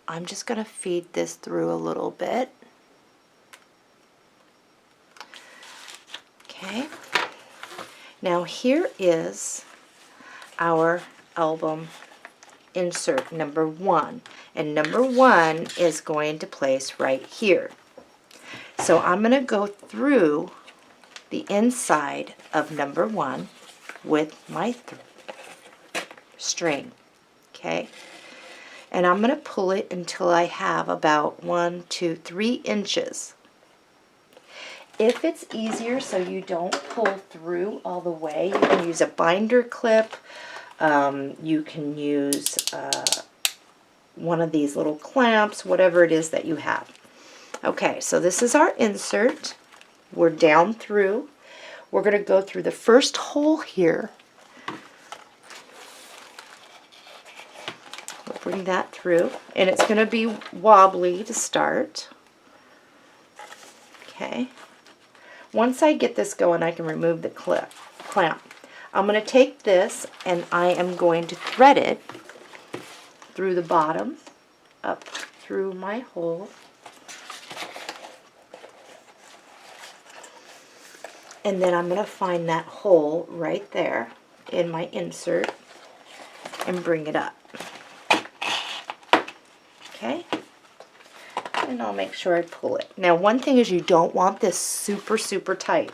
I'm just going to feed this through a little bit. Okay, now here is our album insert number 1, and number 1 is going to place right here. So I'm going to go through the inside of number 1 with my string, okay, and I'm going to pull it until I have about 1, 2, 3 inches. If it's easier so you don't pull through all the way, you can use a binder clip. You can use one of these little clamps, whatever it is that you have. Okay, so this is our insert. We're down through. We're going to go through the first hole here. We'll bring that through, and it's going to be wobbly to start. Okay. Once I get this going, I can remove the clamp. I'm going to take this, and I am going to thread it through the bottom, up through my hole. And then I'm going to find that hole right there in my insert and bring it up. Okay? And I'll make sure I pull it. Now, one thing is you don't want this super, super tight.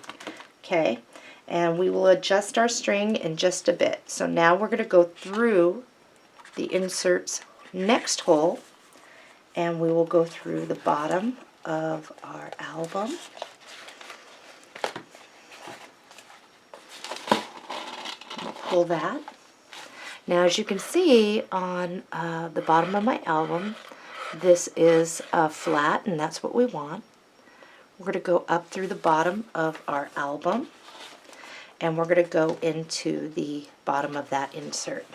Okay? And we will adjust our string in just a bit. So now we're going to go through the insert's next hole, and we will go through the bottom of our album. We'll pull that. Now, as you can see on the bottom of my album, this is flat, and that's what we want. We're going to go up through the bottom of our album, and we're going to go into the bottom of that insert.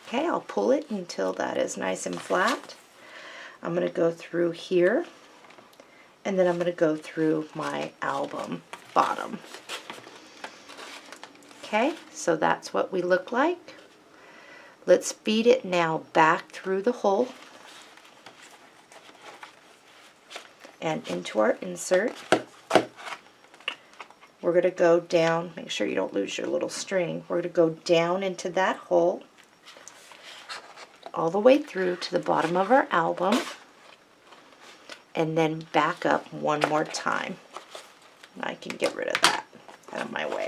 Okay, I'll pull it until that is nice and flat. I'm going to go through here, and then I'm going to go through my album bottom. Okay, so that's what we look like. Let's feed it now back through the hole and into our insert. We're going to go down, make sure you don't lose your little string. We're going to go down into that hole all the way through to the bottom of our album, and then back up one more time. I can get rid of that out of my way.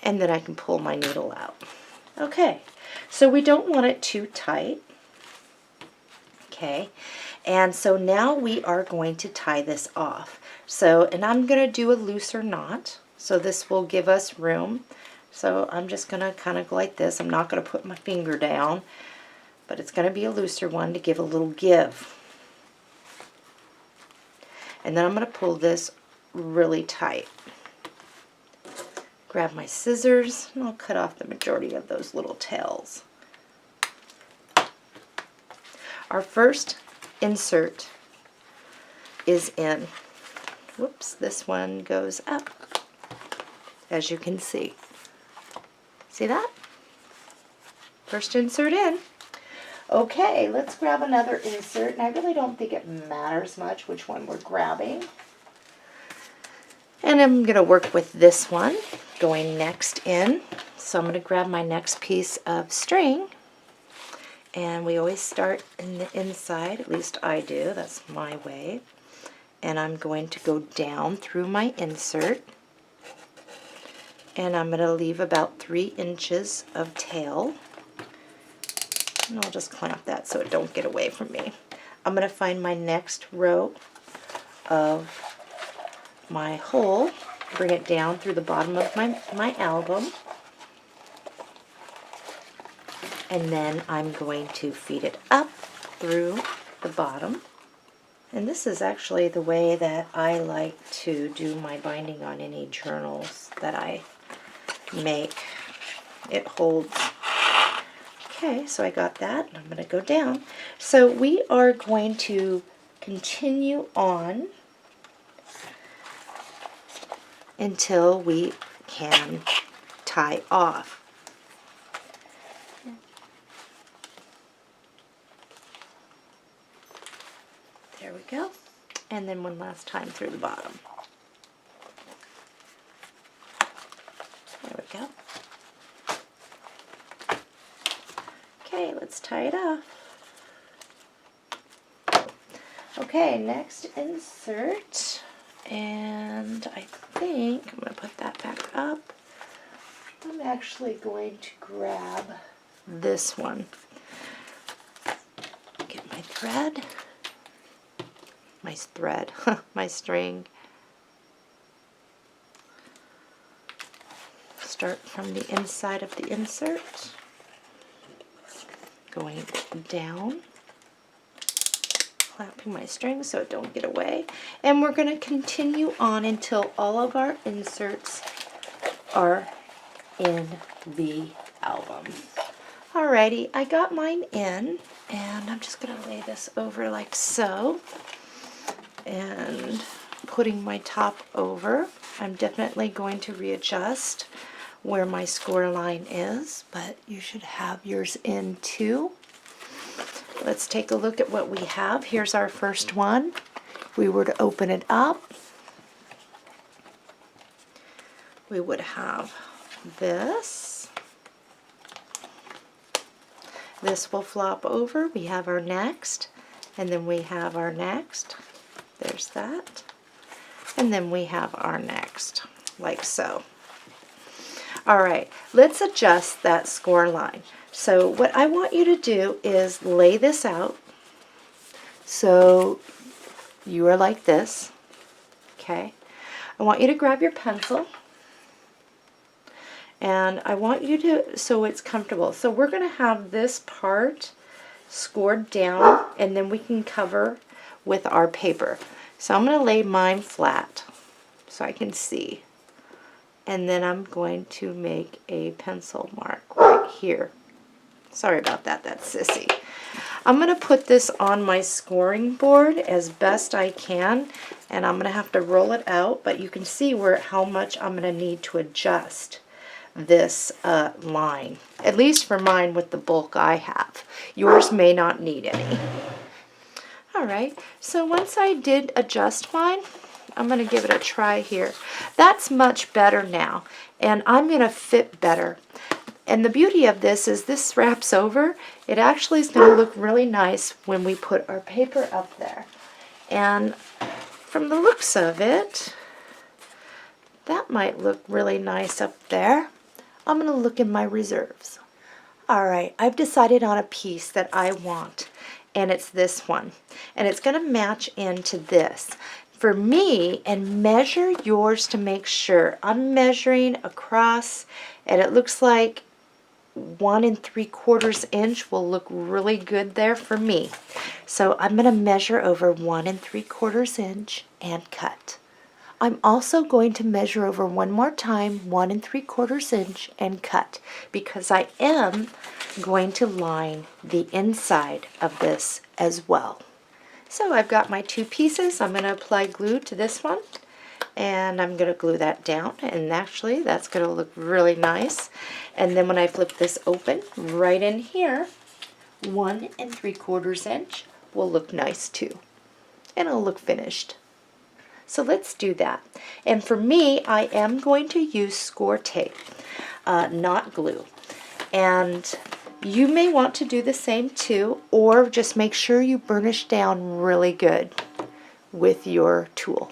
And then I can pull my needle out. Okay, so we don't want it too tight. Okay, and so now we are going to tie this off. So, and I'm going to do a looser knot, so this will give us room. So I'm just going to kind of go like this. I'm not going to put my finger down, but it's going to be a looser one to give a little give. And then I'm going to pull this really tight. Grab my scissors, and I'll cut off the majority of those little tails. Our first insert is in. Whoops, this one goes up, as you can see. See that? First insert in. Okay, let's grab another insert, and I really don't think it matters much which one we're grabbing. And I'm going to work with this one going next in. So I'm going to grab my next piece of string, and we always start in the inside, at least I do, that's my way. And I'm going to go down through my insert, and I'm going to leave about 3 inches of tail. And I'll just clamp that so it don't get away from me. I'm going to find my next row of my hole, bring it down through the bottom of my album, and then I'm going to feed it up through the bottom. And this is actually the way that I like to do my binding on any journals that I make. It holds. Okay, so I got that, and I'm going to go down. So we are going to continue on until we can tie off. There we go. And then one last time through the bottom. There we go. Okay, let's tie it off. Okay, next insert. And I think I'm going to put that back up. I'm actually going to grab this one. Get my thread. My string. Start from the inside of the insert, going down, clamping my string so it don't get away, and we're going to continue on until all of our inserts are in the album. Alrighty, I got mine in, and I'm just going to lay this over like so, and putting my top over. I'm definitely going to readjust where my score line is, but you should have yours in too. Let's take a look at what we have. Here's our first one, we were to open it up, we would have this. This will flop over. We have our next, and then we have our next. There's that. And then we have our next, like so. All right, let's adjust that score line. So what I want you to do is lay this out so you are like this, okay? I want you to grab your pencil, and I want you to, so it's comfortable. So we're going to have this part scored down, and then we can cover with our paper. So I'm going to lay mine flat so I can see. And then I'm going to make a pencil mark right here. Sorry about that, that's sissy. I'm going to put this on my scoring board as best I can, and I'm going to have to roll it out, but you can see how much I'm going to need to adjust this line, at least for mine with the bulk I have. Yours may not need any. Alright, so once I did adjust mine, I'm going to give it a try here. That's much better now, and I'm going to fit better. And the beauty of this is this wraps over. It actually is going to look really nice when we put our paper up there. And from the looks of it, that might look really nice up there. I'm going to look in my reserves. Alright, I've decided on a piece that I want, and it's this one. And it's going to match into this. For me, and measure yours to make sure. I'm measuring across, and it looks like 1 3/4 inch will look really good there for me. So I'm going to measure over 1 3/4 inch and cut. I'm also going to measure over one more time, 1 3/4 inch, and cut, because I am going to line the inside of this as well. So I've got my two pieces. I'm going to apply glue to this one, and I'm going to glue that down, and actually that's going to look really nice. And then when I flip this open, right in here, 1 3/4 inch will look nice too, and it'll look finished. So let's do that. And for me, I am going to use score tape, not glue. And you may want to do the same too, or just make sure you burnish down really good with your tool.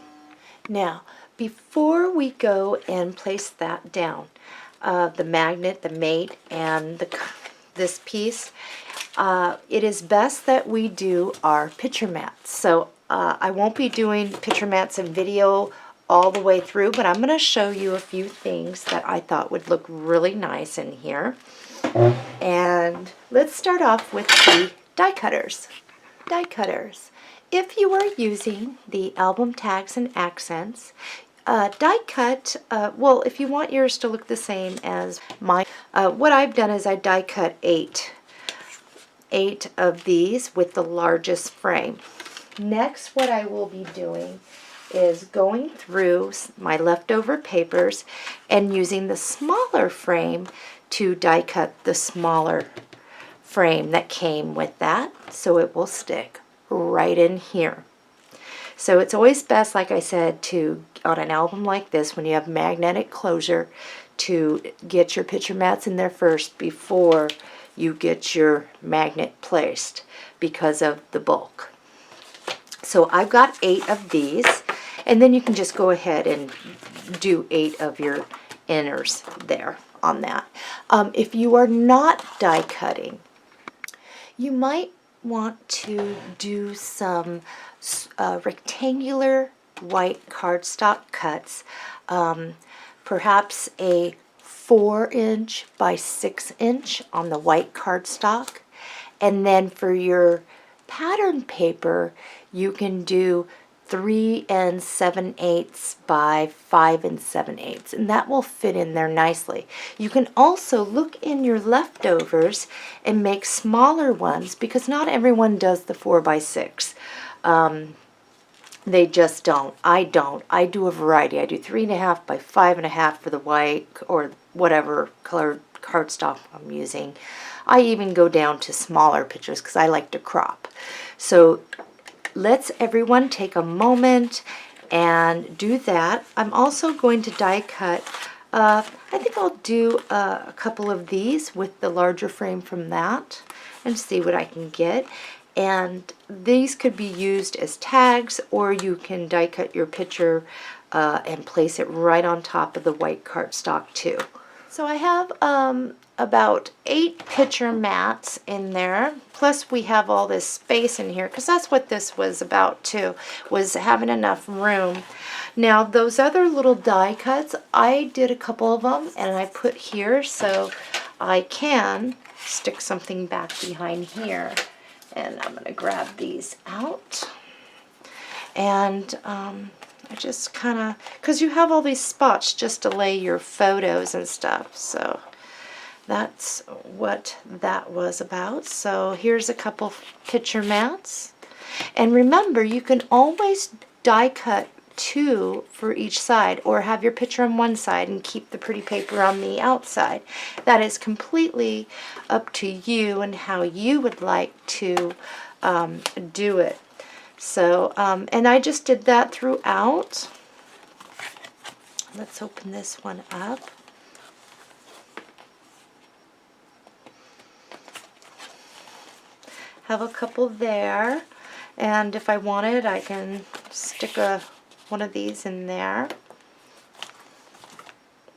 Now, before we go and place that down, the magnet, the mate, and this piece, it is best that we do our picture mats. So I won't be doing picture mats in video all the way through, but I'm going to show you a few things that I thought would look really nice in here. And let's start off with the die cutters. Die cutters. If you are using the album tags and accents, die cut, well, if you want yours to look the same as mine, what I've done is I die cut 8 of these with the largest frame. Next, what I will be doing is going through my leftover papers and using the smaller frame to die cut the smaller frame that came with that, so it will stick right in here. So it's always best, like I said, to, on an album like this, when you have magnetic closure, to get your picture mats in there first before you get your magnet placed because of the bulk. So I've got 8 of these, and then you can just go ahead and do 8 of your inners there on that. If you are not die cutting, you might want to do some rectangular white cardstock cuts, perhaps a 4-inch by 6-inch on the white cardstock, and then for your pattern paper you can do 3 7/8 by 5 7/8, and that will fit in there nicely. You can also look in your leftovers and make smaller ones, because not everyone does the 4 by 6. They just don't. I don't. I do a variety. I do 3.5 by 5.5 for the white or whatever color cardstock I'm using. I even go down to smaller pictures because I like to crop. So let's everyone take a moment and do that. I'm also going to die cut. I think I'll do a couple of these with the larger frame from that and see what I can get. And these could be used as tags, or you can die cut your picture and place it right on top of the white cardstock too. So I have about 8 picture mats in there, plus we have all this space in here, because that's what this was about too, was having enough room. Now those other little die cuts, I did a couple of them and I put here so I can stick something back behind here. And I'm going to grab these out. And I just kind of, because you have all these spots just to lay your photos and stuff. So that's what that was about. So here's a couple picture mats. And remember, you can always die cut 2 for each side, or have your picture on one side and keep the pretty paper on the outside. That is completely up to you and how you would like to do it. So, and I just did that throughout. Let's open this one up. Have a couple there, and if I wanted, I can stick one of these in there.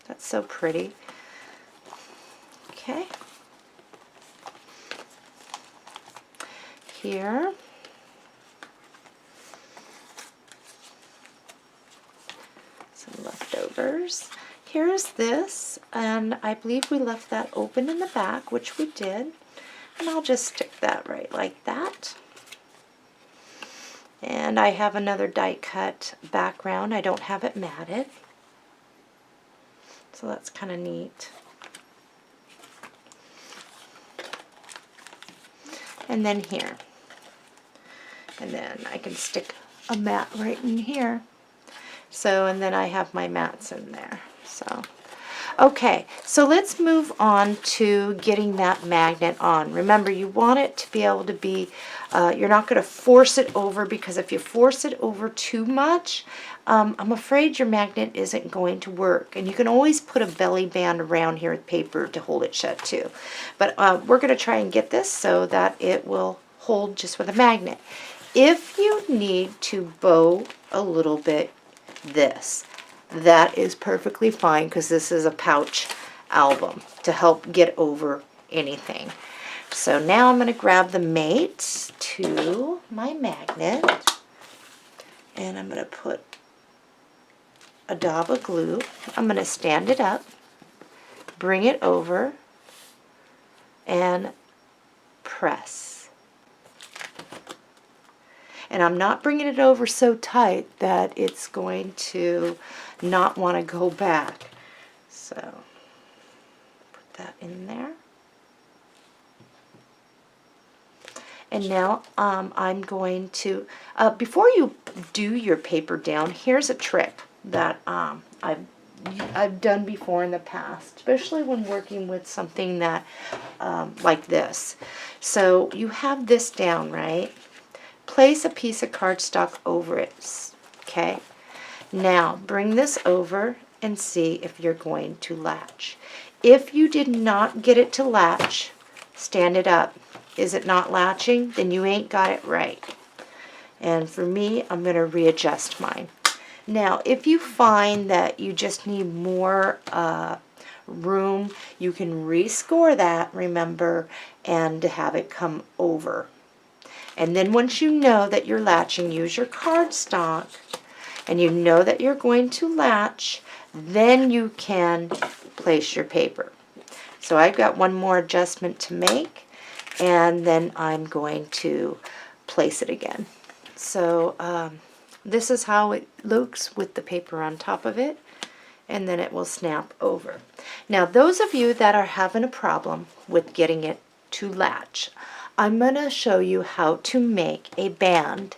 That's so pretty. Okay. Here. Some leftovers. Here's this, and I believe we left that open in the back, which we did. And I'll just stick that right like that. And I have another die cut background. I don't have it matted. So that's kind of neat. And then here. And then I can stick a mat right in here. So, and then I have my mats in there. So, okay, so let's move on to getting that magnet on. Remember, you want it to be able to be, you're not going to force it over, because if you force it over too much, I'm afraid your magnet isn't going to work. And you can always put a belly band around here with paper to hold it shut too. But we're going to try and get this so that it will hold just with a magnet. If you need to bow a little bit, that is perfectly fine, because this is a pouch album to help get over anything. So now I'm going to grab the mates to my magnet, and I'm going to put a dab of glue. I'm going to stand it up, bring it over, and press. And I'm not bringing it over so tight that it's going to not want to go back. So put that in there. And now I'm going to, before you do your paper down, here's a trick that I've done before in the past, especially when working with something that like this. So you have this down, right? Place a piece of cardstock over it, okay? Now bring this over and see if you're going to latch. If you did not get it to latch, stand it up. Is it not latching? Then you ain't got it right. And for me, I'm going to readjust mine. Now, if you find that you just need more room, you can rescore that, remember, and have it come over. And then once you know that you're latching, use your cardstock, and you know that you're going to latch, then you can place your paper. So I've got one more adjustment to make, and then I'm going to place it again. So this is how it looks with the paper on top of it, and then it will snap over. Now those of you that are having a problem with getting it to latch, I'm going to show you how to make a band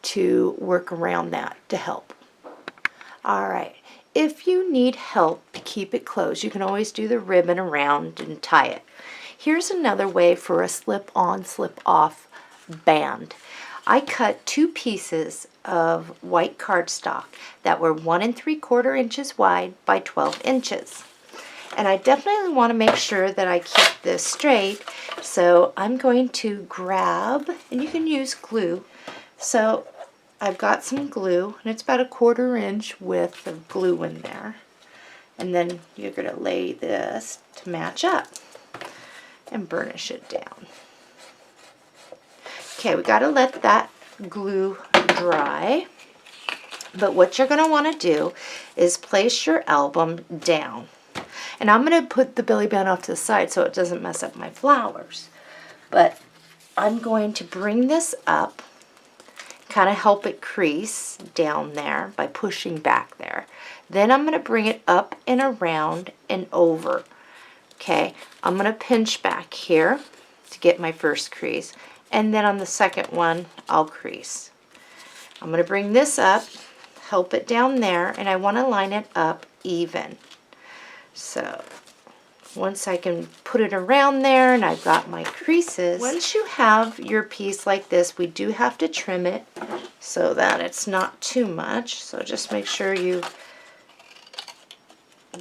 to work around that to help. Alright, if you need help to keep it closed, you can always do the ribbon around and tie it. Here's another way for a slip-on, slip-off band. I cut 2 pieces of white cardstock that were 1 3/4 inches wide by 12 inches. And I definitely want to make sure that I keep this straight, so I'm going to grab, and you can use glue. So I've got some glue, and it's about 1/4 inch width of glue in there. And then you're going to lay this to match up and burnish it down. Okay, we got to let that glue dry. But what you're going to want to do is place your album down. And I'm going to put the belly band off to the side so it doesn't mess up my flowers. But I'm going to bring this up, kind of help it crease down there by pushing back there. Then I'm going to bring it up and around and over. Okay, I'm going to pinch back here to get my first crease. And then on the second one, I'll crease. I'm going to bring this up, help it down there, and I want to line it up even. So once I can put it around there and I've got my creases, once you have your piece like this, we do have to trim it so that it's not too much. So just make sure you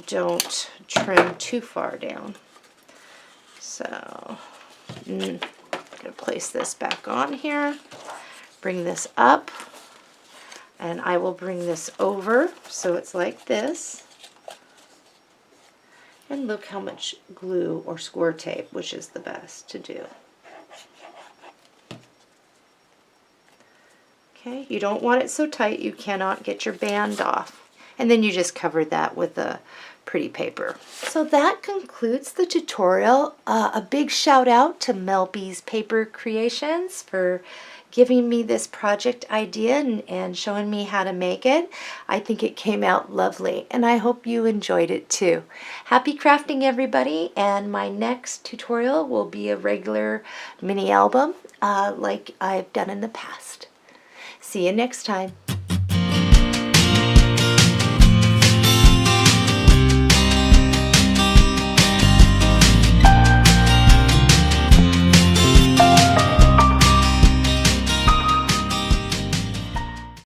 don't trim too far down. So I'm going to place this back on here, bring this up, and I will bring this over so it's like this. And look how much glue or score tape, which is the best to do. Okay, you don't want it so tight you cannot get your band off. And then you just cover that with a pretty paper. So that concludes the tutorial. A big shout out to Mel B's Paper Creations for giving me this project idea and showing me how to make it. I think it came out lovely, and I hope you enjoyed it too. Happy crafting, everybody, and my next tutorial will be a regular mini album like I've done in the past. See you next time.